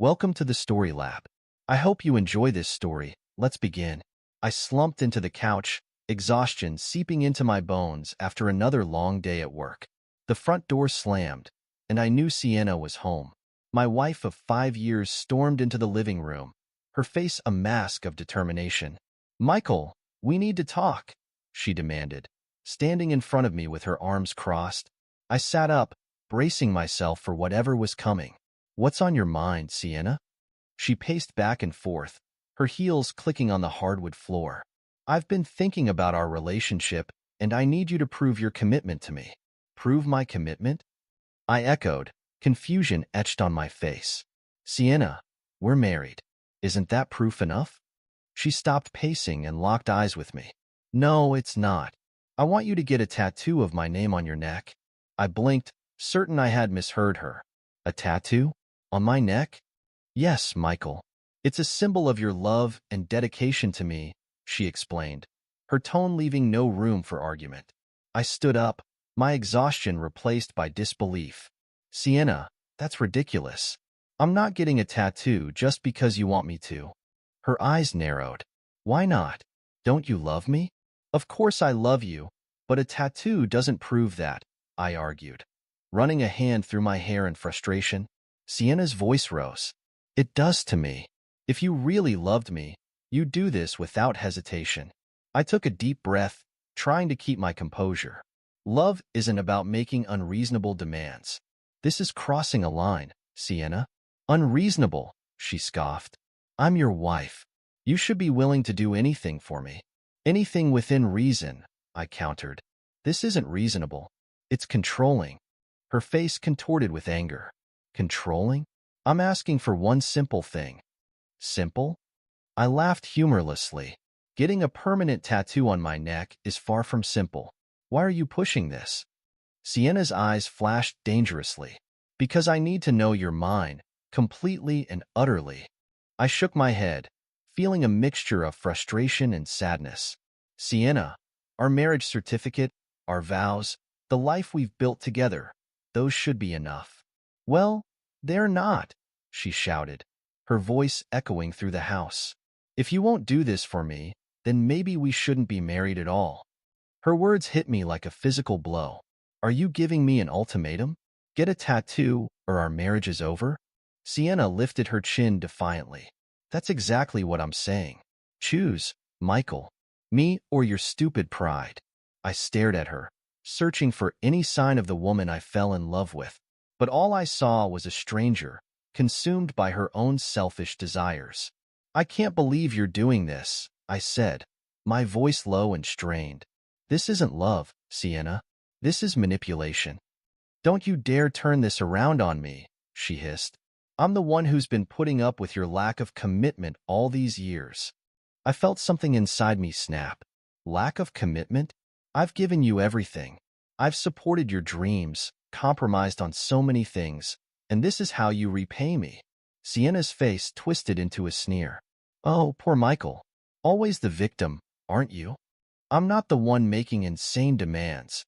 Welcome to the Story Lab. I hope you enjoy this story. Let's begin. I slumped into the couch, exhaustion seeping into my bones after another long day at work. The front door slammed, and I knew Sienna was home. My wife of 5 years stormed into the living room, her face a mask of determination. "Michael, we need to talk," she demanded, standing in front of me with her arms crossed. I sat up, bracing myself for whatever was coming. "What's on your mind, Sienna?" She paced back and forth, her heels clicking on the hardwood floor. "I've been thinking about our relationship, and I need you to prove your commitment to me." "Prove my commitment?" I echoed, confusion etched on my face. "Sienna, we're married. Isn't that proof enough?" She stopped pacing and locked eyes with me. "No, it's not. I want you to get a tattoo of my name on your neck." I blinked, certain I had misheard her. "A tattoo? On my neck?" "Yes, Michael. It's a symbol of your love and dedication to me," she explained, her tone leaving no room for argument. I stood up, my exhaustion replaced by disbelief. "Sienna, that's ridiculous. I'm not getting a tattoo just because you want me to." Her eyes narrowed. "Why not? Don't you love me?" "Of course I love you, but a tattoo doesn't prove that," I argued, running a hand through my hair in frustration. Sienna's voice rose. "It does to me. If you really loved me, you'd do this without hesitation." I took a deep breath, trying to keep my composure. "Love isn't about making unreasonable demands. This is crossing a line, Sienna." "Unreasonable," she scoffed. "I'm your wife. You should be willing to do anything for me." "Anything within reason," I countered. "This isn't reasonable. It's controlling." Her face contorted with anger. "Controlling? I'm asking for one simple thing." "Simple?" I laughed humorlessly. "Getting a permanent tattoo on my neck is far from simple. Why are you pushing this?" Sienna's eyes flashed dangerously. "Because I need to know you're mine, completely and utterly." I shook my head, feeling a mixture of frustration and sadness. "Sienna, our marriage certificate, our vows, the life we've built together, those should be enough." "Well, they're not," she shouted, her voice echoing through the house. "If you won't do this for me, then maybe we shouldn't be married at all." Her words hit me like a physical blow. "Are you giving me an ultimatum? Get a tattoo or our marriage is over?" Sienna lifted her chin defiantly. "That's exactly what I'm saying. Choose, Michael. Me or your stupid pride." I stared at her, searching for any sign of the woman I fell in love with. But all I saw was a stranger, consumed by her own selfish desires. "I can't believe you're doing this," I said, my voice low and strained. "This isn't love, Sienna. This is manipulation." "Don't you dare turn this around on me," she hissed. "I'm the one who's been putting up with your lack of commitment all these years." I felt something inside me snap. Lack of commitment? I've given you everything. I've supported your dreams, compromised on so many things, and this is how you repay me. Sienna's face twisted into a sneer. "Oh, poor Michael. Always the victim, aren't you? I'm not the one making insane demands."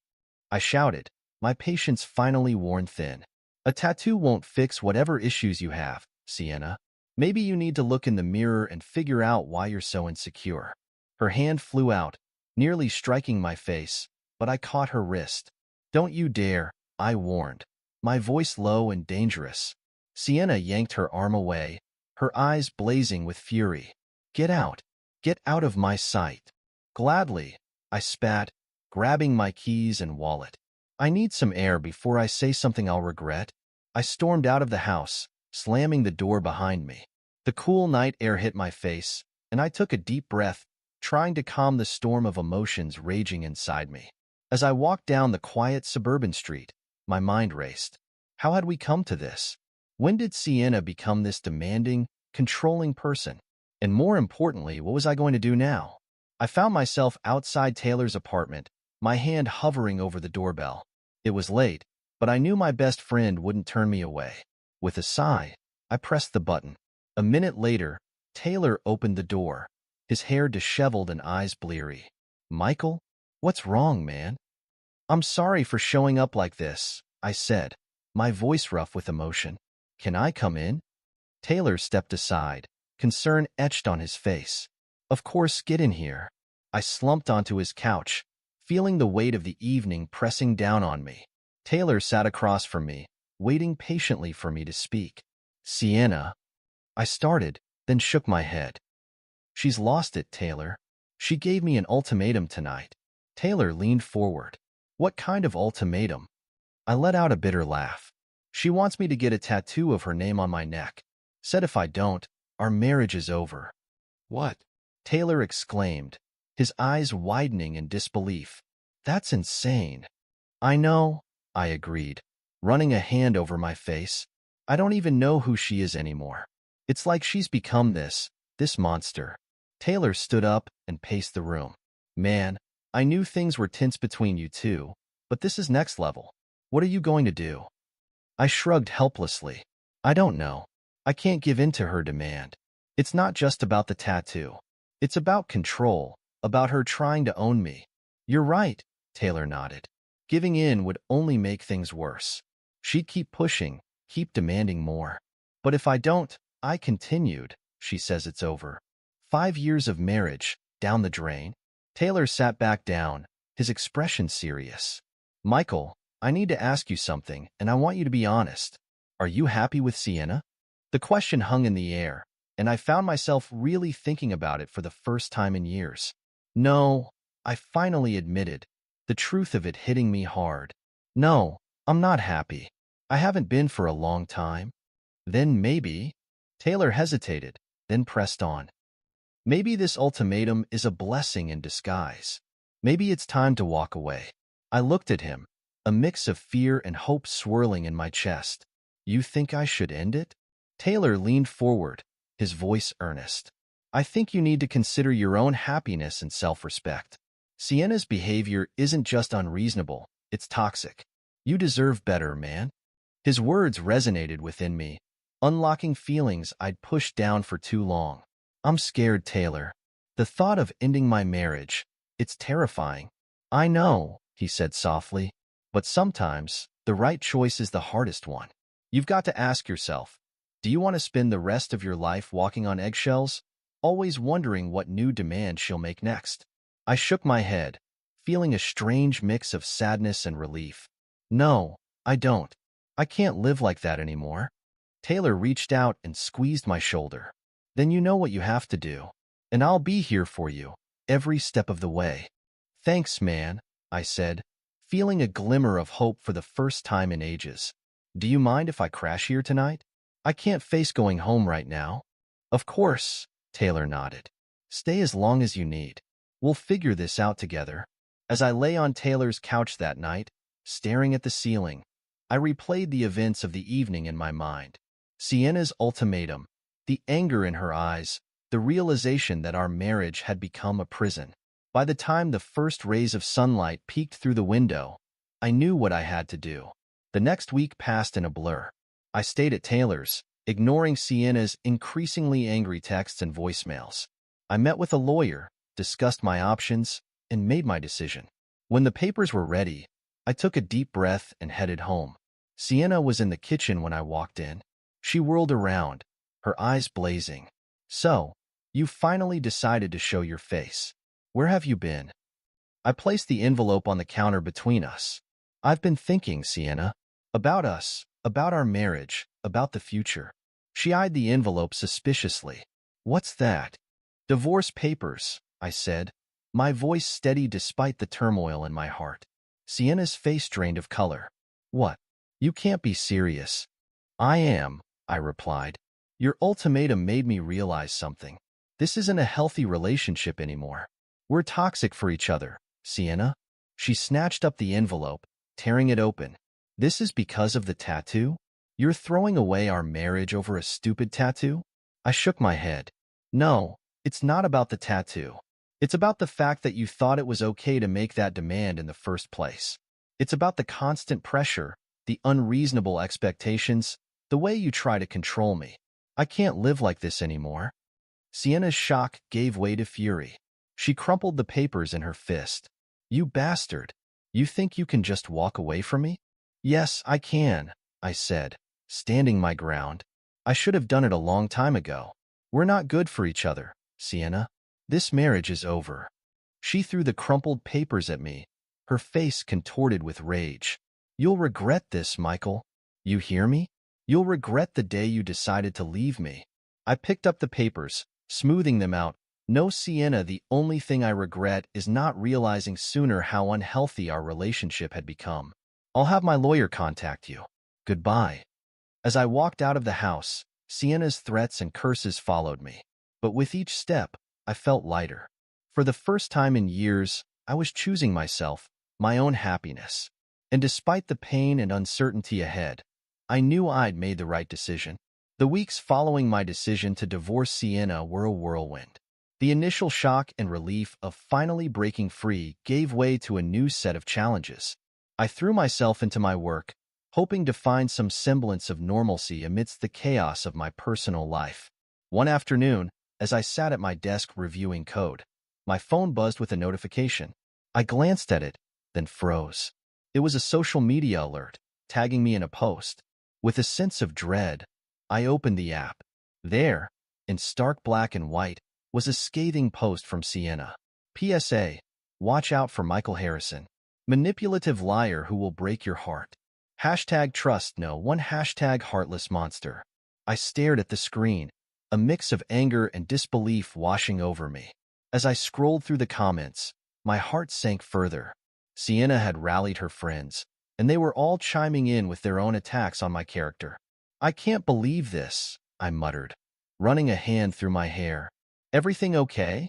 I shouted, my patience finally worn thin. "A tattoo won't fix whatever issues you have, Sienna. Maybe you need to look in the mirror and figure out why you're so insecure." Her hand flew out, nearly striking my face, but I caught her wrist. "Don't you dare," I warned, my voice low and dangerous. Sienna yanked her arm away, her eyes blazing with fury. "Get out. Get out of my sight." "Gladly," I spat, grabbing my keys and wallet. "I need some air before I say something I'll regret." I stormed out of the house, slamming the door behind me. The cool night air hit my face, and I took a deep breath, trying to calm the storm of emotions raging inside me. As I walked down the quiet suburban street, my mind raced. How had we come to this? When did Sienna become this demanding, controlling person? And more importantly, what was I going to do now? I found myself outside Taylor's apartment, my hand hovering over the doorbell. It was late, but I knew my best friend wouldn't turn me away. With a sigh, I pressed the button. A minute later, Taylor opened the door, his hair disheveled and eyes bleary. "Michael, what's wrong, man?" "I'm sorry for showing up like this," I said, my voice rough with emotion. "Can I come in?" Taylor stepped aside, concern etched on his face. Of course, get in here. I slumped onto his couch, feeling the weight of the evening pressing down on me. Taylor sat across from me, waiting patiently for me to speak. Sienna. I started, then shook my head. She's lost it, Taylor. She gave me an ultimatum tonight. Taylor leaned forward. What kind of ultimatum? I let out a bitter laugh. She wants me to get a tattoo of her name on my neck. Said if I don't, our marriage is over. What? Taylor exclaimed, his eyes widening in disbelief. That's insane. I know, I agreed, running a hand over my face. I don't even know who she is anymore. It's like she's become this monster. Taylor stood up and paced the room. Man, I knew things were tense between you two, but this is next level. What are you going to do? I shrugged helplessly. I don't know. I can't give in to her demand. It's not just about the tattoo. It's about control, about her trying to own me. You're right, Taylor nodded. Giving in would only make things worse. She'd keep pushing, keep demanding more. But if I don't, I continued. She says it's over. 5 years of marriage, down the drain. Taylor sat back down, his expression serious. Michael, I need to ask you something, and I want you to be honest. Are you happy with Sienna? The question hung in the air, and I found myself really thinking about it for the first time in years. No, I finally admitted, the truth of it hitting me hard. No, I'm not happy. I haven't been for a long time. Then maybe. Taylor hesitated, then pressed on. Maybe this ultimatum is a blessing in disguise. Maybe it's time to walk away. I looked at him, a mix of fear and hope swirling in my chest. You think I should end it? Taylor leaned forward, his voice earnest. I think you need to consider your own happiness and self-respect. Sienna's behavior isn't just unreasonable, it's toxic. You deserve better, man. His words resonated within me, unlocking feelings I'd pushed down for too long. I'm scared, Taylor. The thought of ending my marriage, it's terrifying. I know, he said softly, but sometimes the right choice is the hardest one. You've got to ask yourself, do you want to spend the rest of your life walking on eggshells, always wondering what new demand she'll make next? I shook my head, feeling a strange mix of sadness and relief. No, I don't. I can't live like that anymore. Taylor reached out and squeezed my shoulder. Then you know what you have to do, and I'll be here for you, every step of the way. Thanks, man, I said, feeling a glimmer of hope for the first time in ages. Do you mind if I crash here tonight? I can't face going home right now. Of course, Taylor nodded. Stay as long as you need. We'll figure this out together. As I lay on Taylor's couch that night, staring at the ceiling, I replayed the events of the evening in my mind. Sienna's ultimatum, the anger in her eyes, the realization that our marriage had become a prison. By the time the first rays of sunlight peeked through the window, I knew what I had to do. The next week passed in a blur. I stayed at Taylor's, ignoring Sienna's increasingly angry texts and voicemails. I met with a lawyer, discussed my options, and made my decision. When the papers were ready, I took a deep breath and headed home. Sienna was in the kitchen when I walked in. She whirled around, her eyes blazing. So, you finally decided to show your face. Where have you been? I placed the envelope on the counter between us. I've been thinking, Sienna, about us, about our marriage, about the future. She eyed the envelope suspiciously. What's that? Divorce papers, I said, my voice steady despite the turmoil in my heart. Sienna's face drained of color. What? You can't be serious. I am, I replied. Your ultimatum made me realize something. This isn't a healthy relationship anymore. We're toxic for each other, Sienna. She snatched up the envelope, tearing it open. This is because of the tattoo? You're throwing away our marriage over a stupid tattoo? I shook my head. No, it's not about the tattoo. It's about the fact that you thought it was okay to make that demand in the first place. It's about the constant pressure, the unreasonable expectations, the way you try to control me. I can't live like this anymore. Sienna's shock gave way to fury. She crumpled the papers in her fist. You bastard. You think you can just walk away from me? Yes, I can, I said, standing my ground. I should have done it a long time ago. We're not good for each other, Sienna. This marriage is over. She threw the crumpled papers at me, her face contorted with rage. You'll regret this, Michael. You hear me? You'll regret the day you decided to leave me. I picked up the papers, smoothing them out. No, Sienna, the only thing I regret is not realizing sooner how unhealthy our relationship had become. I'll have my lawyer contact you. Goodbye. As I walked out of the house, Sienna's threats and curses followed me. But with each step, I felt lighter. For the first time in years, I was choosing myself, my own happiness. And despite the pain and uncertainty ahead, I knew I'd made the right decision. The weeks following my decision to divorce Sienna were a whirlwind. The initial shock and relief of finally breaking free gave way to a new set of challenges. I threw myself into my work, hoping to find some semblance of normalcy amidst the chaos of my personal life. One afternoon, as I sat at my desk reviewing code, my phone buzzed with a notification. I glanced at it, then froze. It was a social media alert, tagging me in a post. With a sense of dread, I opened the app. There, in stark black and white, was a scathing post from Sienna. PSA: watch out for Michael Harrison, manipulative liar who will break your heart. Hashtag trust no one, hashtag heartless monster. I stared at the screen, a mix of anger and disbelief washing over me. As I scrolled through the comments, my heart sank further. Sienna had rallied her friends, and they were all chiming in with their own attacks on my character. I can't believe this, I muttered, running a hand through my hair. Everything okay?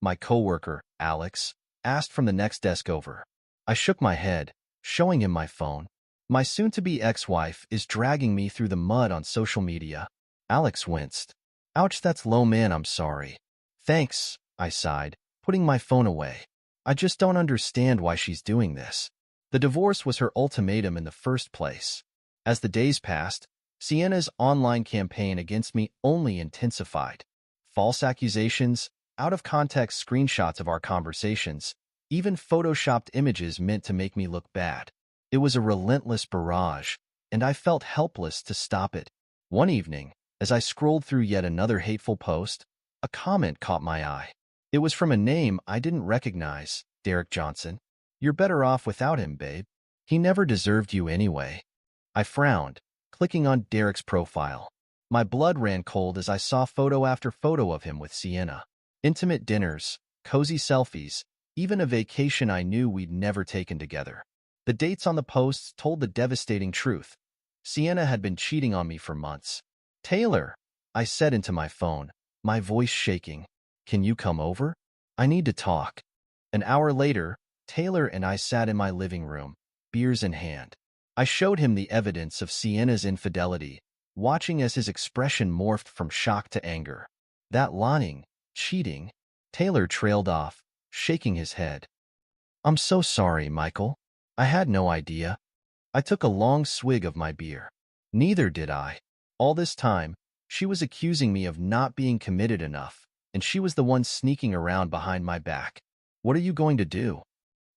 My coworker, Alex, asked from the next desk over. I shook my head, showing him my phone. My soon-to-be ex-wife is dragging me through the mud on social media. Alex winced. Ouch, that's low, man, I'm sorry. Thanks, I sighed, putting my phone away. I just don't understand why she's doing this. The divorce was her ultimatum in the first place. As the days passed, Sienna's online campaign against me only intensified. False accusations, out-of-context screenshots of our conversations, even photoshopped images meant to make me look bad. It was a relentless barrage, and I felt helpless to stop it. One evening, as I scrolled through yet another hateful post, a comment caught my eye. It was from a name I didn't recognize, Derek Johnson. You're better off without him, babe. He never deserved you anyway. I frowned, clicking on Derek's profile. My blood ran cold as I saw photo after photo of him with Sienna. Intimate dinners, cozy selfies, even a vacation I knew we'd never taken together. The dates on the posts told the devastating truth. Sienna had been cheating on me for months. Taylor, I said into my phone, my voice shaking. Can you come over? I need to talk. An hour later, Taylor and I sat in my living room, beers in hand. I showed him the evidence of Sienna's infidelity, watching as his expression morphed from shock to anger. That lying, cheating, Taylor trailed off, shaking his head. I'm so sorry, Michael. I had no idea. I took a long swig of my beer. Neither did I. All this time, she was accusing me of not being committed enough, and she was the one sneaking around behind my back. What are you going to do?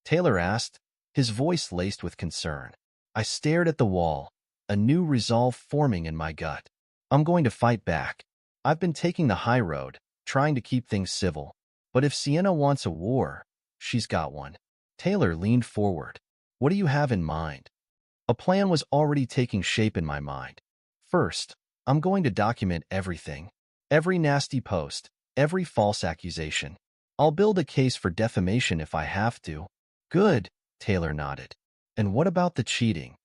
Taylor asked, his voice laced with concern. I stared at the wall, a new resolve forming in my gut. I'm going to fight back. I've been taking the high road, trying to keep things civil. But if Sienna wants a war, she's got one. Taylor leaned forward. What do you have in mind? A plan was already taking shape in my mind. First, I'm going to document everything. Every nasty post, every false accusation. I'll build a case for defamation if I have to. Good, Taylor nodded. And what about the cheating?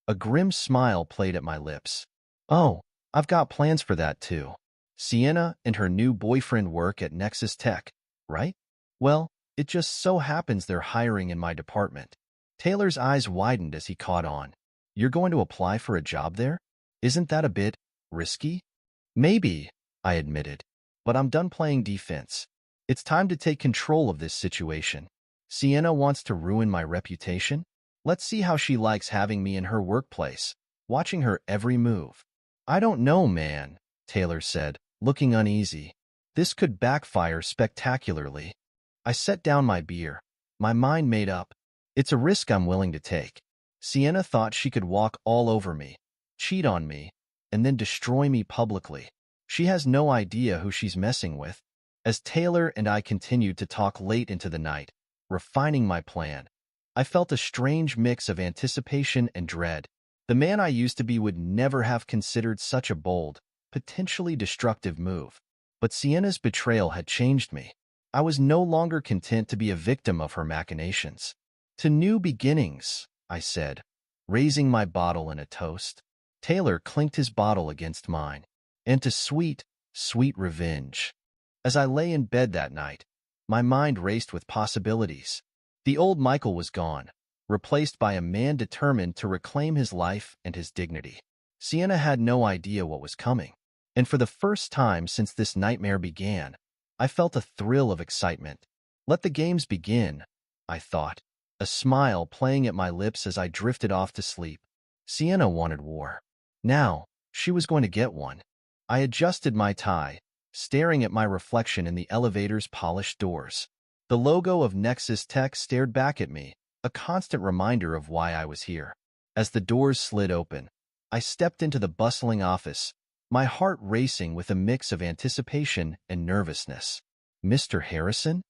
A grim smile played at my lips. Oh, I've got plans for that too. Sienna and her new boyfriend work at Nexus Tech, right? Well, it just so happens they're hiring in my department. Taylor's eyes widened as he caught on. You're going to apply for a job there? Isn't that a bit risky? Maybe, I admitted, but I'm done playing defense. It's time to take control of this situation. Sienna wants to ruin my reputation? Let's see how she likes having me in her workplace, watching her every move. I don't know, man, Taylor said, looking uneasy. This could backfire spectacularly. I set down my beer, my mind made up. It's a risk I'm willing to take. Sienna thought she could walk all over me, cheat on me, and then destroy me publicly. She has no idea who she's messing with. As Taylor and I continued to talk late into the night, refining my plan, I felt a strange mix of anticipation and dread. The man I used to be would never have considered such a bold, potentially destructive move. But Sienna's betrayal had changed me. I was no longer content to be a victim of her machinations. To new beginnings, I said, raising my bottle in a toast. Taylor clinked his bottle against mine. And to sweet, sweet revenge. As I lay in bed that night, my mind raced with possibilities. The old Michael was gone, replaced by a man determined to reclaim his life and his dignity. Sienna had no idea what was coming, and for the first time since this nightmare began, I felt a thrill of excitement. Let the games begin, I thought, a smile playing at my lips as I drifted off to sleep. Sienna wanted war. Now, she was going to get one. I adjusted my tie, staring at my reflection in the elevator's polished doors. The logo of Nexus Tech stared back at me, a constant reminder of why I was here. As the doors slid open, I stepped into the bustling office, my heart racing with a mix of anticipation and nervousness. "Mr. Harrison?"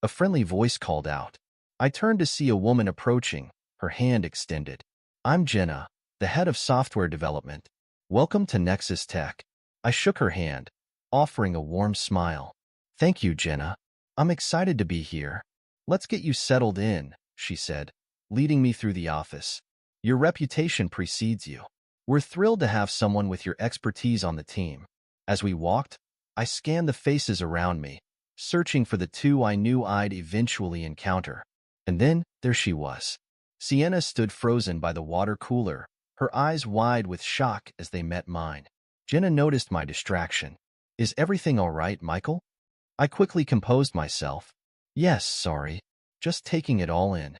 A friendly voice called out. I turned to see a woman approaching, her hand extended. "I'm Jenna, the head of software development. Welcome to Nexus Tech." I shook her hand, offering a warm smile. "Thank you, Jenna. I'm excited to be here." "Let's get you settled in," she said, leading me through the office. "Your reputation precedes you. We're thrilled to have someone with your expertise on the team." As we walked, I scanned the faces around me, searching for the two I knew I'd eventually encounter. And then, there she was. Sienna stood frozen by the water cooler, her eyes wide with shock as they met mine. Jenna noticed my distraction. "Is everything all right, Michael?" I quickly composed myself. "Yes, sorry. Just taking it all in."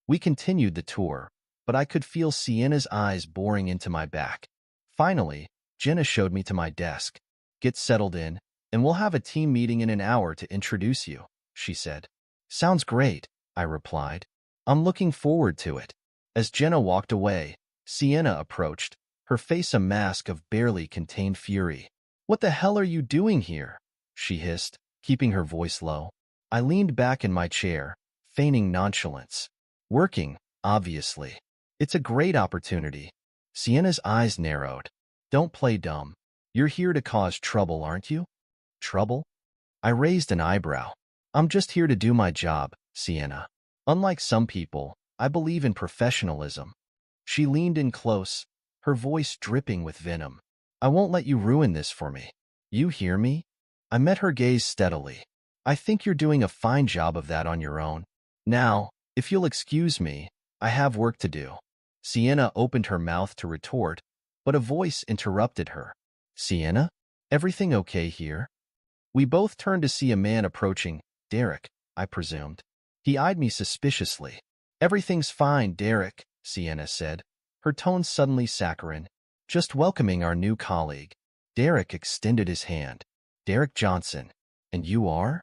We continued the tour, but I could feel Sienna's eyes boring into my back. Finally, Jenna showed me to my desk. "Get settled in, and we'll have a team meeting in an hour to introduce you," she said. "Sounds great," I replied. "I'm looking forward to it." As Jenna walked away, Sienna approached, her face a mask of barely contained fury. "What the hell are you doing here?" she hissed, keeping her voice low. I leaned back in my chair, feigning nonchalance. "Working, obviously. It's a great opportunity." Sienna's eyes narrowed. "Don't play dumb. You're here to cause trouble, aren't you?" "Trouble?" I raised an eyebrow. "I'm just here to do my job, Sienna. Unlike some people, I believe in professionalism." She leaned in close, her voice dripping with venom. "I won't let you ruin this for me. You hear me?" I met her gaze steadily. "I think you're doing a fine job of that on your own. Now, if you'll excuse me, I have work to do." Sienna opened her mouth to retort, but a voice interrupted her. "Sienna, everything okay here?" We both turned to see a man approaching. Derek, I presumed. He eyed me suspiciously. "Everything's fine, Derek," Sienna said, her tone suddenly saccharine. "Just welcoming our new colleague." Derek extended his hand. "Derek Johnson. And you are?"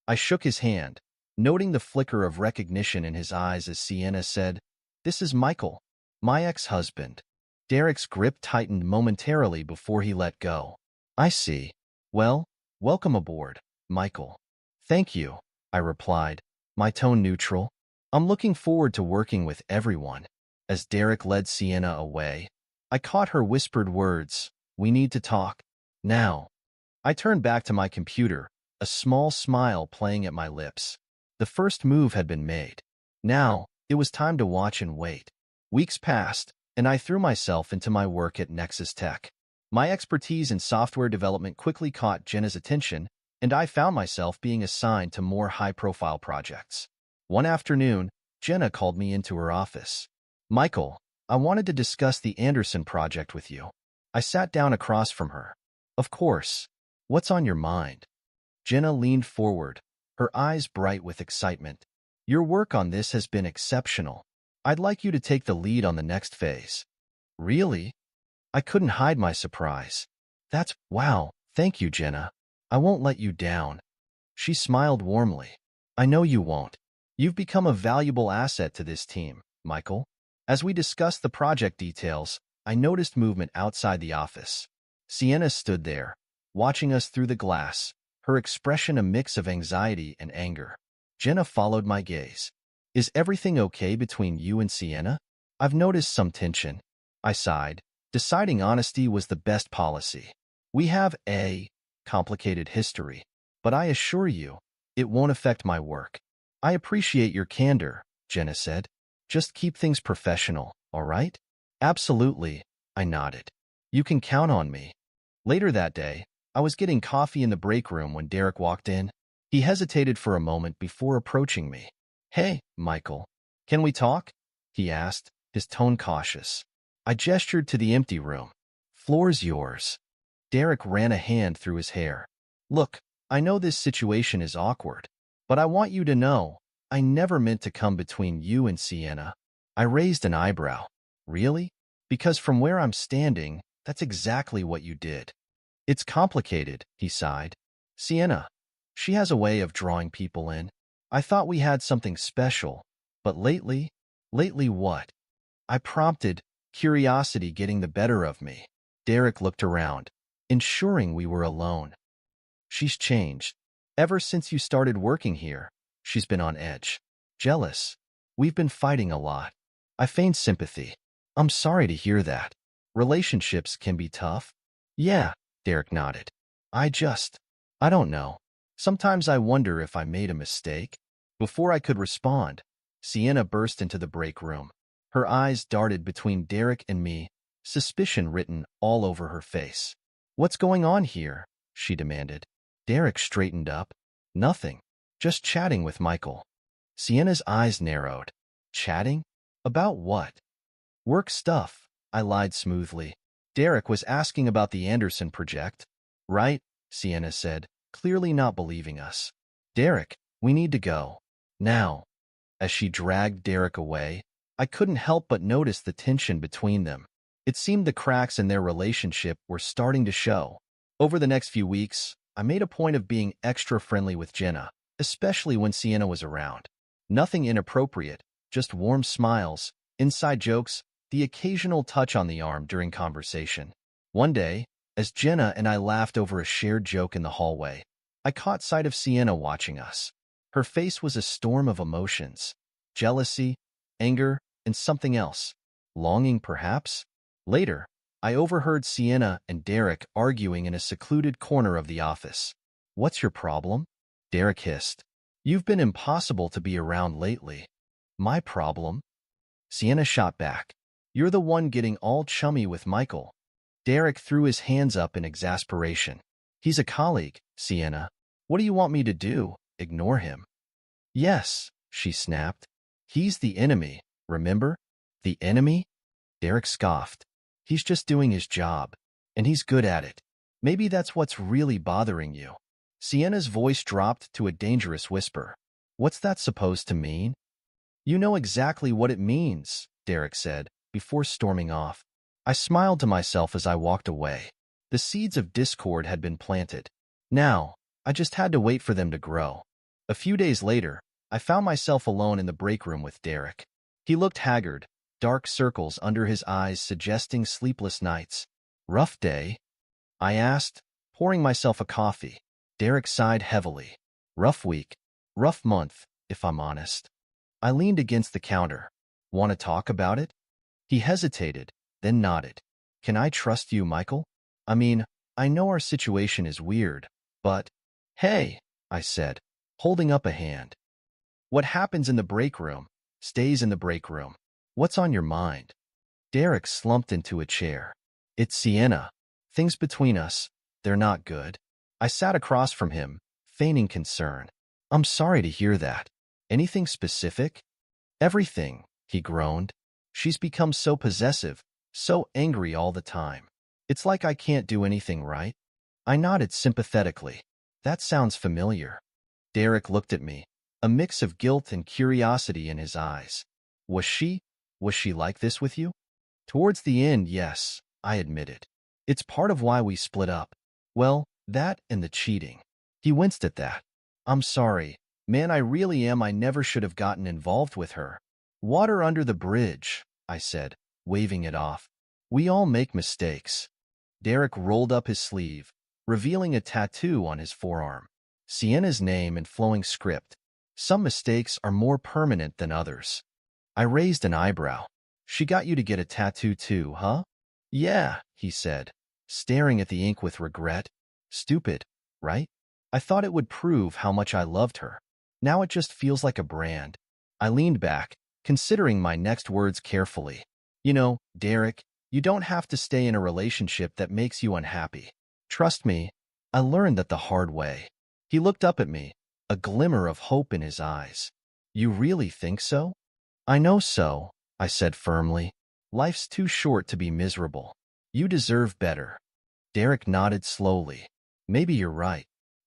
I shook his hand, noting the flicker of recognition in his eyes as Sienna said, "This is Michael, my ex-husband." Derek's grip tightened momentarily before he let go. "I see. Well, welcome aboard, Michael." "Thank you," I replied, my tone neutral. "I'm looking forward to working with everyone." As Derek led Sienna away, I caught her whispered words, "We need to talk. Now." I turned back to my computer, a small smile playing at my lips. The first move had been made. Now, it was time to watch and wait. Weeks passed, and I threw myself into my work at Nexus Tech. My expertise in software development quickly caught Jenna's attention, and I found myself being assigned to more high-profile projects. One afternoon, Jenna called me into her office. "Michael, I wanted to discuss the Anderson project with you." I sat down across from her. "Of course. What's on your mind?" Jenna leaned forward, her eyes bright with excitement. "Your work on this has been exceptional. I'd like you to take the lead on the next phase." "Really?" I couldn't hide my surprise. Wow, thank you, Jenna. I won't let you down." She smiled warmly. "I know you won't. You've become a valuable asset to this team, Michael." As we discussed the project details, I noticed movement outside the office. Sienna stood there, watching us through the glass, her expression a mix of anxiety and anger. Jenna followed my gaze. Is everything okay between you and Sienna? I've noticed some tension. I sighed, deciding honesty was the best policy. We have a complicated history, but I assure you, it won't affect my work. I appreciate your candor, Jenna said. Just keep things professional, all right? Absolutely, I nodded. You can count on me. Later that day, I was getting coffee in the break room when Derek walked in. He hesitated for a moment before approaching me. Hey, Michael, can we talk? He asked, his tone cautious. I gestured to the empty room. Floor's yours. Derek ran a hand through his hair. Look, I know this situation is awkward, but I want you to know, I never meant to come between you and Sienna. I raised an eyebrow. Really? Because from where I'm standing, that's exactly what you did. It's complicated, he sighed. Sienna, she has a way of drawing people in. I thought we had something special, but lately what? I prompted, curiosity getting the better of me. Derek looked around, ensuring we were alone. She's changed. Ever since you started working here, she's been on edge. Jealous. We've been fighting a lot. I feigned sympathy. I'm sorry to hear that. Relationships can be tough. Yeah, Derek nodded. I don't know. Sometimes I wonder if I made a mistake. Before I could respond, Sienna burst into the break room. Her eyes darted between Derek and me, suspicion written all over her face. What's going on here? She demanded. Derek straightened up. Nothing. Just chatting with Michael. Sienna's eyes narrowed. Chatting? About what? Work stuff, I lied smoothly. Derek was asking about the Anderson project. Right, Sienna said, clearly not believing us. Derek, we need to go. Now. As she dragged Derek away, I couldn't help but notice the tension between them. It seemed the cracks in their relationship were starting to show. Over the next few weeks, I made a point of being extra friendly with Jenna, especially when Sienna was around. Nothing inappropriate, just warm smiles, inside jokes, the occasional touch on the arm during conversation. One day, as Jenna and I laughed over a shared joke in the hallway, I caught sight of Sienna watching us. Her face was a storm of emotions. Jealousy, anger, and something else. Longing, perhaps? Later, I overheard Sienna and Derek arguing in a secluded corner of the office. What's your problem? Derek hissed. You've been impossible to be around lately. My problem? Sienna shot back. You're the one getting all chummy with Michael. Derek threw his hands up in exasperation. He's a colleague, Sienna. What do you want me to do? Ignore him? Yes, she snapped. He's the enemy, remember? The enemy? Derek scoffed. He's just doing his job, and he's good at it. Maybe that's what's really bothering you. Sienna's voice dropped to a dangerous whisper. What's that supposed to mean? You know exactly what it means, Derek said, before storming off. I smiled to myself as I walked away. The seeds of discord had been planted. Now, I just had to wait for them to grow. A few days later, I found myself alone in the break room with Derek. He looked haggard, dark circles under his eyes suggesting sleepless nights. Rough day? I asked, pouring myself a coffee. Derek sighed heavily. Rough week. Rough month, if I'm honest. I leaned against the counter. Want to talk about it? He hesitated, then nodded. Can I trust you, Michael? I mean, I know our situation is weird, but… Hey, I said, holding up a hand. What happens in the break room, stays in the break room. What's on your mind? Derek slumped into a chair. It's Sienna. Things between us, they're not good. I sat across from him, feigning concern. I'm sorry to hear that. Anything specific? Everything, he groaned. She's become so possessive, so angry all the time. It's like I can't do anything right. I nodded sympathetically. That sounds familiar. Derek looked at me, a mix of guilt and curiosity in his eyes. Was she like this with you? Towards the end, yes, I admitted. It's part of why we split up. Well, that and the cheating. He winced at that. I'm sorry. Man, I really am. I never should have gotten involved with her. Water under the bridge, I said, waving it off. We all make mistakes. Derek rolled up his sleeve, revealing a tattoo on his forearm. Sienna's name in flowing script. Some mistakes are more permanent than others. I raised an eyebrow. She got you to get a tattoo too, huh? Yeah, he said, staring at the ink with regret. Stupid, right? I thought it would prove how much I loved her. Now it just feels like a brand. I leaned back, considering my next words carefully. You know, Derek, you don't have to stay in a relationship that makes you unhappy. Trust me, I learned that the hard way. He looked up at me, a glimmer of hope in his eyes. You really think so? I know so, I said firmly. Life's too short to be miserable. You deserve better. Derek nodded slowly. Maybe you're right.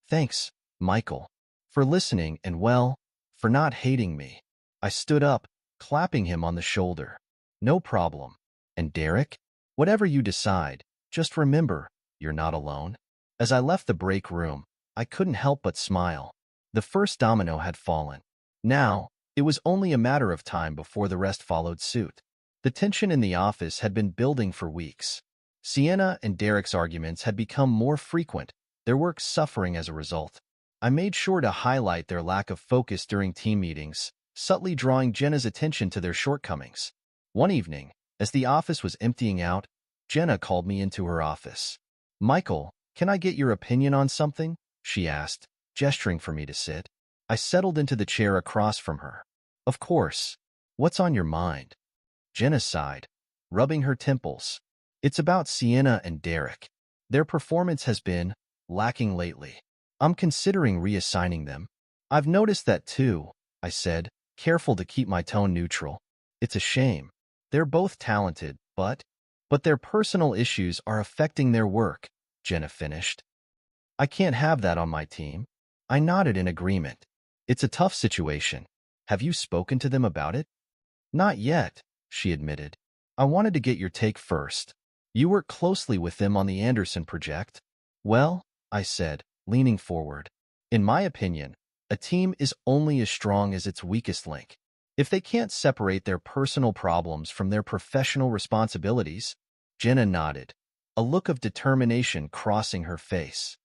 Thanks, Michael, for listening and, well, for not hating me. I stood up, clapping him on the shoulder. No problem. And Derek, whatever you decide, just remember, you're not alone. As I left the break room, I couldn't help but smile. The first domino had fallen. Now, it was only a matter of time before the rest followed suit. The tension in the office had been building for weeks. Sienna and Derek's arguments had become more frequent, their work suffering as a result. I made sure to highlight their lack of focus during team meetings, subtly drawing Jenna's attention to their shortcomings. One evening, as the office was emptying out, Jenna called me into her office. Michael, can I get your opinion on something? She asked, gesturing for me to sit. I settled into the chair across from her. Of course. What's on your mind? Jenna sighed, rubbing her temples. It's about Sienna and Derek. Their performance has been lacking lately. I'm considering reassigning them. I've noticed that too, I said, careful to keep my tone neutral. It's a shame. They're both talented, but their personal issues are affecting their work, Jenna finished. I can't have that on my team. I nodded in agreement. It's a tough situation. Have you spoken to them about it? Not yet, she admitted. I wanted to get your take first. You work closely with them on the Anderson project. Well, I said, leaning forward. In my opinion, a team is only as strong as its weakest link. If they can't separate their personal problems from their professional responsibilities, Jenna nodded, a look of determination crossing her face.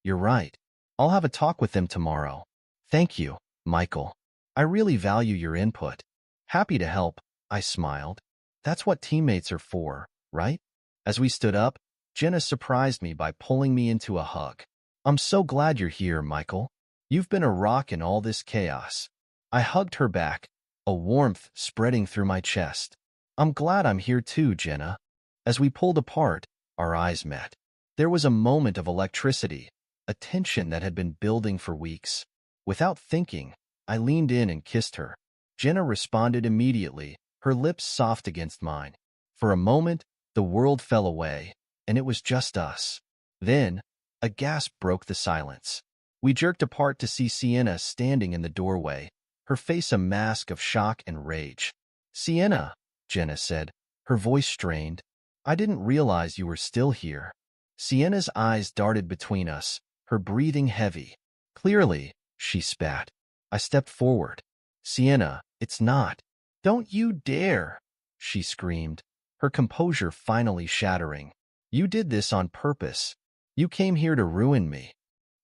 You're right. I'll have a talk with them tomorrow. Thank you, Michael. I really value your input. Happy to help, I smiled. That's what teammates are for, right? As we stood up, Jenna surprised me by pulling me into a hug. I'm so glad you're here, Michael. You've been a rock in all this chaos. I hugged her back, a warmth spreading through my chest. I'm glad I'm here too, Jenna. As we pulled apart, our eyes met. There was a moment of electricity, a tension that had been building for weeks. Without thinking, I leaned in and kissed her. Jenna responded immediately, her lips soft against mine. For a moment, the world fell away, and it was just us. Then, a gasp broke the silence. We jerked apart to see Sienna standing in the doorway, her face a mask of shock and rage. Sienna, Jenna said, her voice strained. I didn't realize you were still here. Sienna's eyes darted between us, her breathing heavy. Clearly, she spat. I stepped forward. Sienna, it's not. Don't you dare, she screamed, her composure finally shattering. You did this on purpose. You came here to ruin me.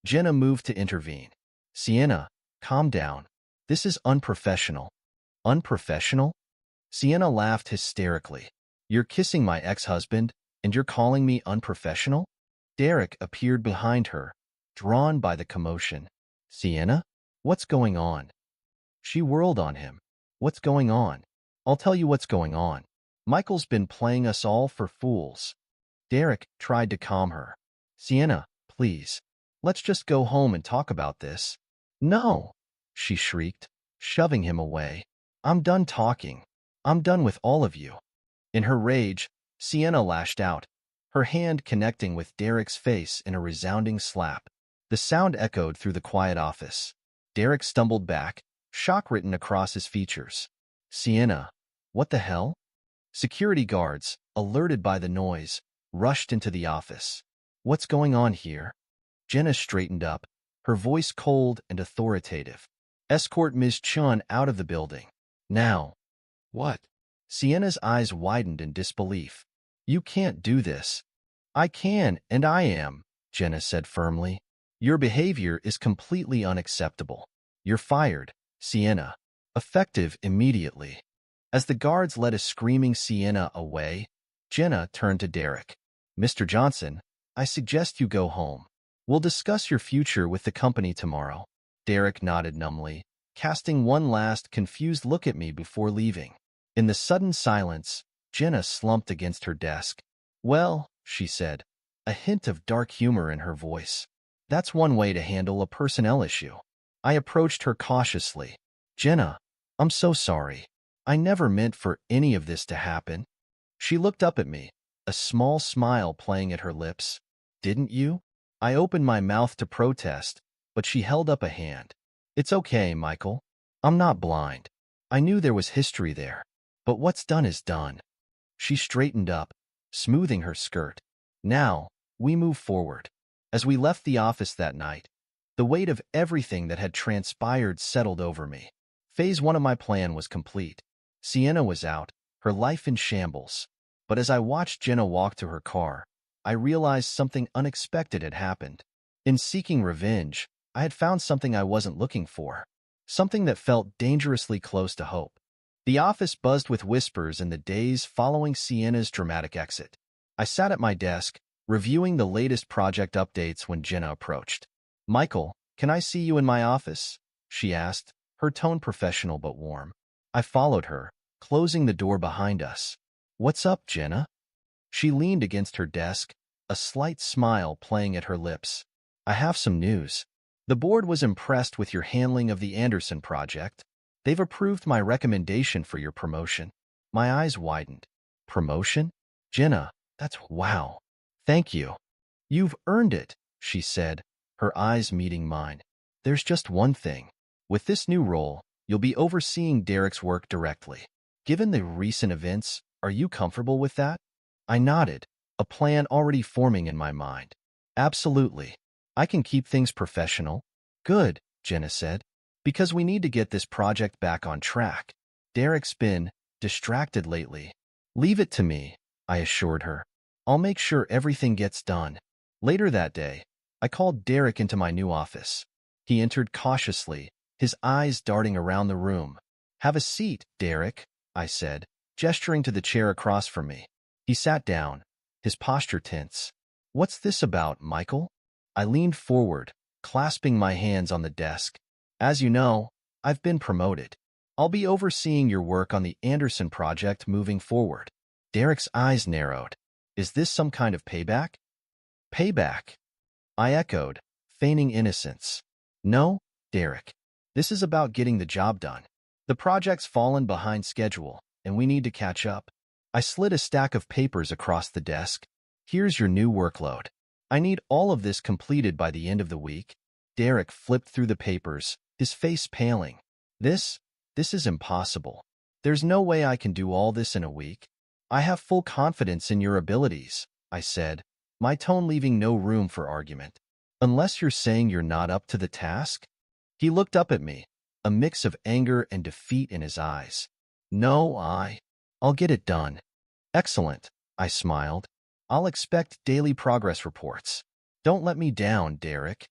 Jenna moved to intervene. Sienna, calm down. This is unprofessional. Unprofessional? Sienna laughed hysterically. You're kissing my ex-husband, and you're calling me unprofessional? Derek appeared behind her, drawn by the commotion. Sienna? What's going on? She whirled on him. What's going on? I'll tell you what's going on. Michael's been playing us all for fools. Derek tried to calm her. Sienna, please. Let's just go home and talk about this. No, she shrieked, shoving him away. I'm done talking. I'm done with all of you. In her rage, Sienna lashed out, her hand connecting with Derek's face in a resounding slap. The sound echoed through the quiet office. Derek stumbled back, shock written across his features. Sienna, what the hell? Security guards, alerted by the noise, rushed into the office. What's going on here? Jenna straightened up, her voice cold and authoritative. Escort Ms. Chun out of the building. Now. What? Sienna's eyes widened in disbelief. You can't do this. I can, and I am, Jenna said firmly. Your behavior is completely unacceptable. You're fired, Sienna. Effective immediately. As the guards led a screaming Sienna away, Jenna turned to Derek. Mr. Johnson, I suggest you go home. We'll discuss your future with the company tomorrow. Derek nodded numbly, casting one last confused look at me before leaving. In the sudden silence, Jenna slumped against her desk. Well, she said, a hint of dark humor in her voice. That's one way to handle a personnel issue. I approached her cautiously. Jenna, I'm so sorry. I never meant for any of this to happen. She looked up at me, a small smile playing at her lips. Didn't you? I opened my mouth to protest, but she held up a hand. It's okay, Michael. I'm not blind. I knew there was history there, but what's done is done. She straightened up, smoothing her skirt. Now, we move forward. As we left the office that night, the weight of everything that had transpired settled over me. Phase 1 of my plan was complete. Sienna was out, her life in shambles. But as I watched Jenna walk to her car, I realized something unexpected had happened. In seeking revenge, I had found something I wasn't looking for. Something that felt dangerously close to hope. The office buzzed with whispers in the days following Sienna's dramatic exit. I sat at my desk, reviewing the latest project updates when Jenna approached. Michael, can I see you in my office? She asked, her tone professional but warm. I followed her, closing the door behind us. What's up, Jenna? She leaned against her desk, a slight smile playing at her lips. I have some news. The board was impressed with your handling of the Anderson project. They've approved my recommendation for your promotion. My eyes widened. Promotion? Jenna, that's wow. Thank you. You've earned it, she said, her eyes meeting mine. There's just one thing. With this new role, you'll be overseeing Derek's work directly. Given the recent events, are you comfortable with that? I nodded, a plan already forming in my mind. Absolutely. I can keep things professional. Good, Jenna said, because we need to get this project back on track. Derek's been distracted lately. Leave it to me, I assured her. I'll make sure everything gets done. Later that day, I called Derek into my new office. He entered cautiously, his eyes darting around the room. Have a seat, Derek, I said, gesturing to the chair across from me. He sat down, his posture tense. What's this about, Michael? I leaned forward, clasping my hands on the desk. As you know, I've been promoted. I'll be overseeing your work on the Anderson project moving forward. Derek's eyes narrowed. Is this some kind of payback? Payback? I echoed, feigning innocence. No, Derek. This is about getting the job done. The project's fallen behind schedule, and we need to catch up. I slid a stack of papers across the desk. Here's your new workload. I need all of this completed by the end of the week. Derek flipped through the papers, his face paling. This is impossible. There's no way I can do all this in a week. I have full confidence in your abilities, I said, my tone leaving no room for argument. Unless you're saying you're not up to the task? He looked up at me, a mix of anger and defeat in his eyes. No, I'll get it done. Excellent, I smiled. I'll expect daily progress reports. Don't let me down, Derek.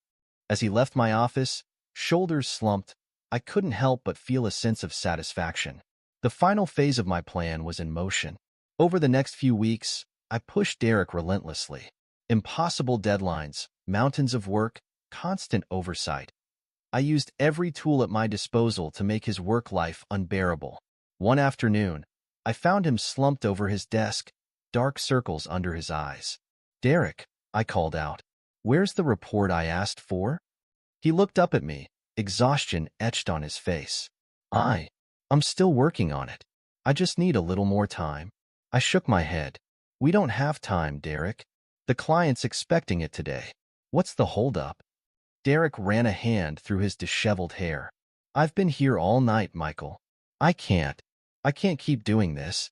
As he left my office, shoulders slumped, I couldn't help but feel a sense of satisfaction. The final phase of my plan was in motion. Over the next few weeks, I pushed Derek relentlessly. Impossible deadlines, mountains of work, constant oversight. I used every tool at my disposal to make his work life unbearable. One afternoon, I found him slumped over his desk, dark circles under his eyes. Derek, I called out. Where's the report I asked for? He looked up at me, exhaustion etched on his face. I'm still working on it. I just need a little more time. I shook my head. We don't have time, Derek. The client's expecting it today. What's the holdup? Derek ran a hand through his disheveled hair. I've been here all night, Michael. I can't keep doing this.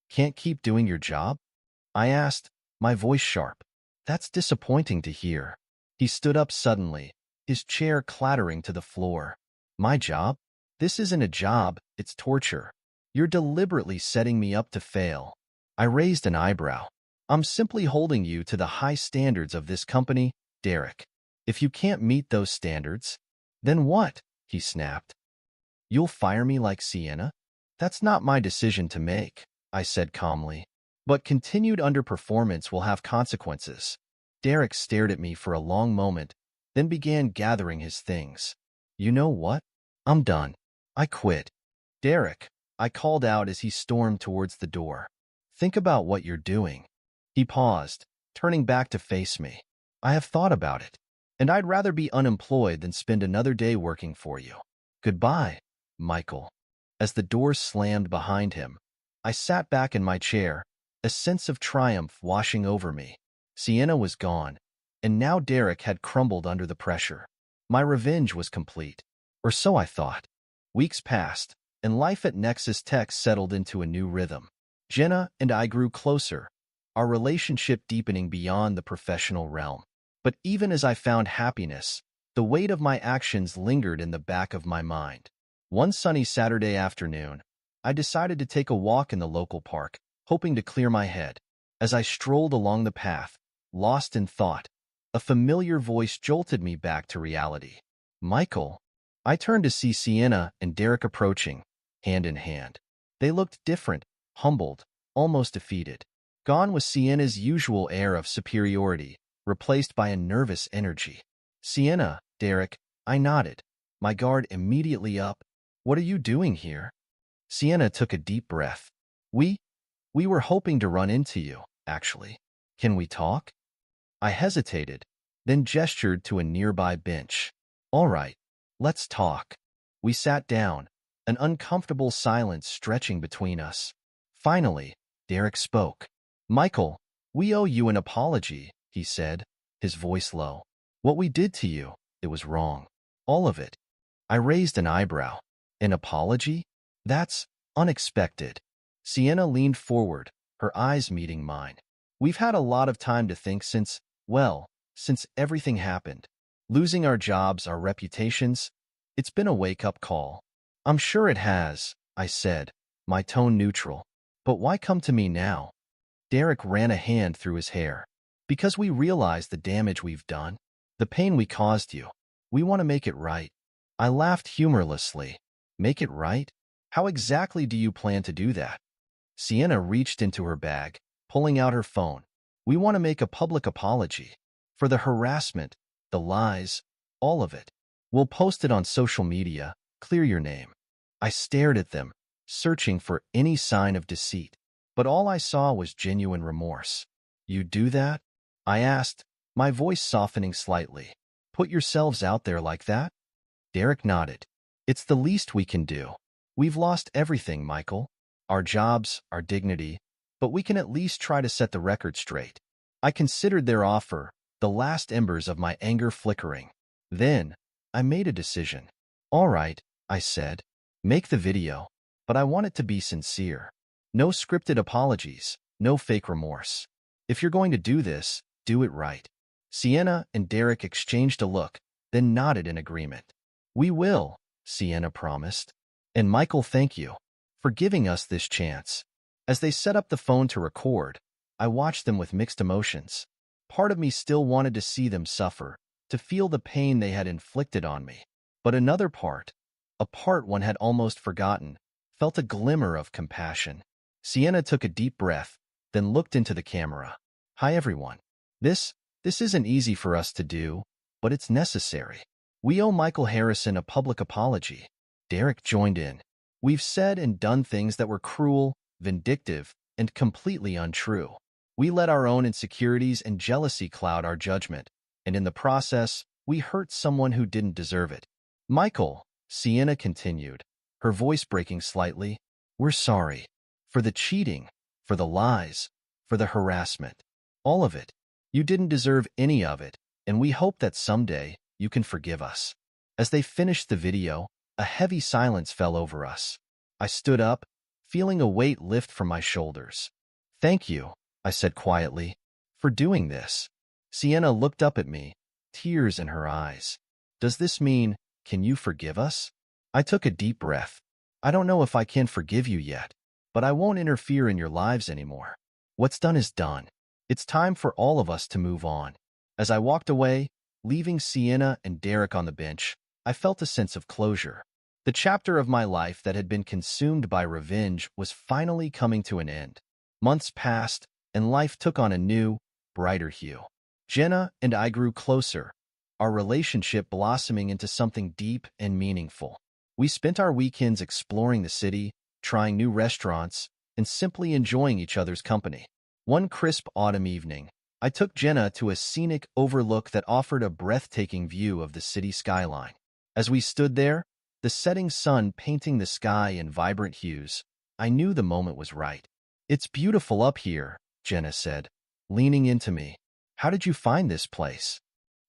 Can't keep doing your job? I asked, my voice sharp. That's disappointing to hear. He stood up suddenly, his chair clattering to the floor. My job? This isn't a job, it's torture. You're deliberately setting me up to fail. I raised an eyebrow. I'm simply holding you to the high standards of this company, Derek. If you can't meet those standards, then what? He snapped. You'll fire me like Sienna? That's not my decision to make, I said calmly. But continued underperformance will have consequences. Derek stared at me for a long moment, then began gathering his things. You know what? I'm done. I quit. Derek, I called out as he stormed towards the door. Think about what you're doing. He paused, turning back to face me. I have thought about it, and I'd rather be unemployed than spend another day working for you. Goodbye, Michael. As the door slammed behind him, I sat back in my chair, a sense of triumph washing over me. Sienna was gone, and now Derek had crumbled under the pressure. My revenge was complete, or so I thought. Weeks passed, and life at Nexus Tech settled into a new rhythm. Jenna and I grew closer, our relationship deepening beyond the professional realm. But even as I found happiness, the weight of my actions lingered in the back of my mind. One sunny Saturday afternoon, I decided to take a walk in the local park, hoping to clear my head. As I strolled along the path, lost in thought, a familiar voice jolted me back to reality. Michael. I turned to see Sienna and Derek approaching, hand in hand. They looked different, humbled, almost defeated. Gone was Sienna's usual air of superiority, replaced by a nervous energy. Sienna, Derek, I nodded, my guard immediately up. What are you doing here? Sienna took a deep breath. We were hoping to run into you, actually. Can we talk? I hesitated, then gestured to a nearby bench. All right, let's talk. We sat down, an uncomfortable silence stretching between us. Finally, Derek spoke. Michael, we owe you an apology, he said, his voice low. What we did to you, it was wrong. All of it. I raised an eyebrow. An apology? That's unexpected. Sienna leaned forward, her eyes meeting mine. We've had a lot of time to think since everything happened. Losing our jobs, our reputations, it's been a wake-up call. I'm sure it has, I said, my tone neutral. But why come to me now? Derek ran a hand through his hair. Because we realize the damage we've done, the pain we caused you. We want to make it right. I laughed humorlessly. Make it right? How exactly do you plan to do that? Sienna reached into her bag, pulling out her phone. We want to make a public apology. For the harassment, the lies, all of it. We'll post it on social media, clear your name. I stared at them, searching for any sign of deceit. But all I saw was genuine remorse. You do that? I asked, my voice softening slightly. Put yourselves out there like that? Derek nodded. It's the least we can do. We've lost everything, Michael. Our jobs, our dignity, but we can at least try to set the record straight. I considered their offer, the last embers of my anger flickering. Then, I made a decision. All right, I said. Make the video, but I want it to be sincere. No scripted apologies, no fake remorse. If you're going to do this, do it right. Sienna and Derek exchanged a look, then nodded in agreement. We will, Sienna promised. And Michael, thank you for giving us this chance. As they set up the phone to record, I watched them with mixed emotions. Part of me still wanted to see them suffer, to feel the pain they had inflicted on me. But another part, a part one had almost forgotten, felt a glimmer of compassion. Sienna took a deep breath, then looked into the camera. Hi everyone. This isn't easy for us to do, but it's necessary. We owe Michael Harrison a public apology. Derek joined in. We've said and done things that were cruel, vindictive, and completely untrue. We let our own insecurities and jealousy cloud our judgment, and in the process, we hurt someone who didn't deserve it. Michael, Sienna continued, her voice breaking slightly, we're sorry. For the cheating, for the lies, for the harassment. All of it. You didn't deserve any of it, and we hope that someday you can forgive us. As they finished the video, a heavy silence fell over us. I stood up, feeling a weight lift from my shoulders. Thank you, I said quietly, for doing this. Sienna looked up at me, tears in her eyes. Does this mean, can you forgive us? I took a deep breath. I don't know if I can forgive you yet, but I won't interfere in your lives anymore. What's done is done. It's time for all of us to move on. As I walked away, leaving Sienna and Derek on the bench, I felt a sense of closure. The chapter of my life that had been consumed by revenge was finally coming to an end. Months passed, and life took on a new, brighter hue. Jenna and I grew closer, our relationship blossoming into something deep and meaningful. We spent our weekends exploring the city, trying new restaurants, and simply enjoying each other's company. One crisp autumn evening, I took Jenna to a scenic overlook that offered a breathtaking view of the city skyline. As we stood there, the setting sun painting the sky in vibrant hues, I knew the moment was right. "It's beautiful up here," Jenna said, leaning into me. "How did you find this place?"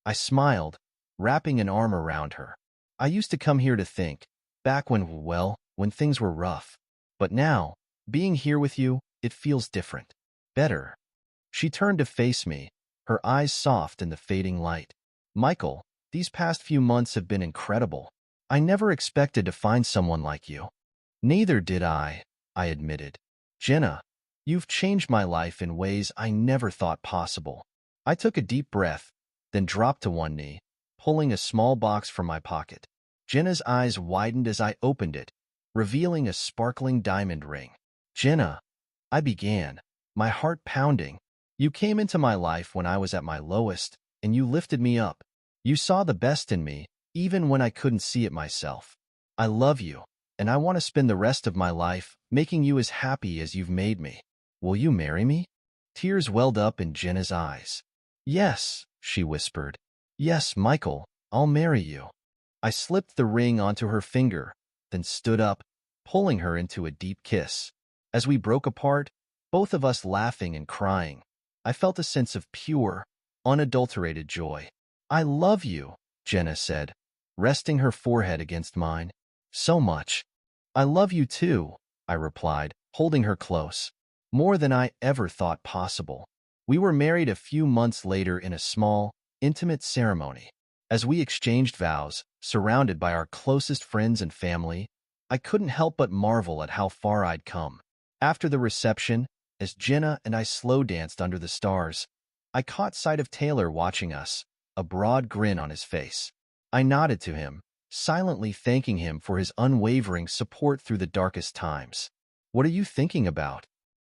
I smiled, wrapping an arm around her. "I used to come here to think, back when things were rough. But now, being here with you, it feels different. Better." She turned to face me, her eyes soft in the fading light. "Michael, these past few months have been incredible. I never expected to find someone like you." "Neither did I admitted. "Jenna, you've changed my life in ways I never thought possible." I took a deep breath, then dropped to one knee, pulling a small box from my pocket. Jenna's eyes widened as I opened it, revealing a sparkling diamond ring. "Jenna," I began, my heart pounding. "You came into my life when I was at my lowest, and you lifted me up. You saw the best in me, even when I couldn't see it myself. I love you, and I want to spend the rest of my life making you as happy as you've made me. Will you marry me?" Tears welled up in Jenna's eyes. "Yes," she whispered. "Yes, Michael, I'll marry you." I slipped the ring onto her finger, then stood up, pulling her into a deep kiss. As we broke apart, both of us laughing and crying, I felt a sense of pure, unadulterated joy. "I love you," Jenna said, resting her forehead against mine. "So much." "I love you too," I replied, holding her close. "More than I ever thought possible." We were married a few months later in a small, intimate ceremony. As we exchanged vows, surrounded by our closest friends and family, I couldn't help but marvel at how far I'd come. After the reception, as Jenna and I slow danced under the stars, I caught sight of Taylor watching us, a broad grin on his face. I nodded to him, silently thanking him for his unwavering support through the darkest times. "What are you thinking about?"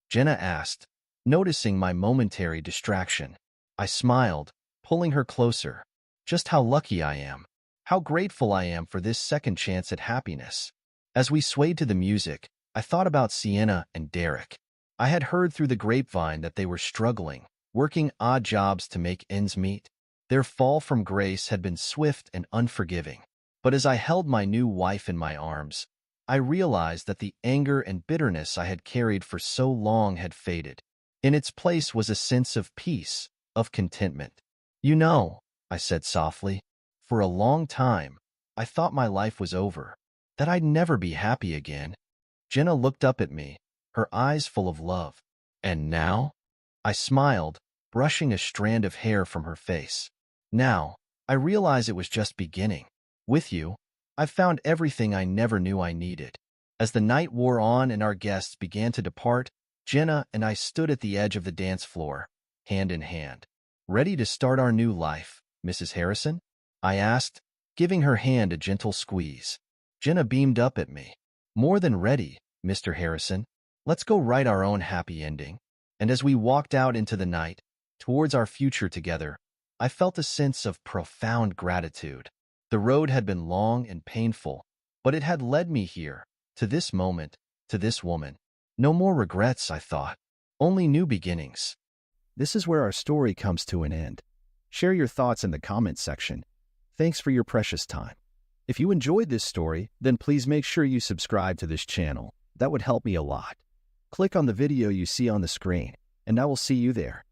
Jenna asked, noticing my momentary distraction. I smiled, pulling her closer. "Just how lucky I am. How grateful I am for this second chance at happiness." As we swayed to the music, I thought about Sienna and Derek. I had heard through the grapevine that they were struggling, working odd jobs to make ends meet. Their fall from grace had been swift and unforgiving. But as I held my new wife in my arms, I realized that the anger and bitterness I had carried for so long had faded. In its place was a sense of peace, of contentment. "You know," I said softly, "for a long time, I thought my life was over, that I'd never be happy again." Jenna looked up at me, her eyes full of love. "And now?" I smiled, brushing a strand of hair from her face. "Now, I realize it was just beginning. With you, I've found everything I never knew I needed." As the night wore on and our guests began to depart, Jenna and I stood at the edge of the dance floor, hand in hand. "Ready to start our new life, Mrs. Harrison?" I asked, giving her hand a gentle squeeze. Jenna beamed up at me. "More than ready, Mr. Harrison. Let's go write our own happy ending." And as we walked out into the night, towards our future together, I felt a sense of profound gratitude. The road had been long and painful, but it had led me here, to this moment, to this woman. No more regrets, I thought. Only new beginnings. This is where our story comes to an end. Share your thoughts in the comments section. Thanks for your precious time. If you enjoyed this story, then please make sure you subscribe to this channel. That would help me a lot. Click on the video you see on the screen, and I will see you there.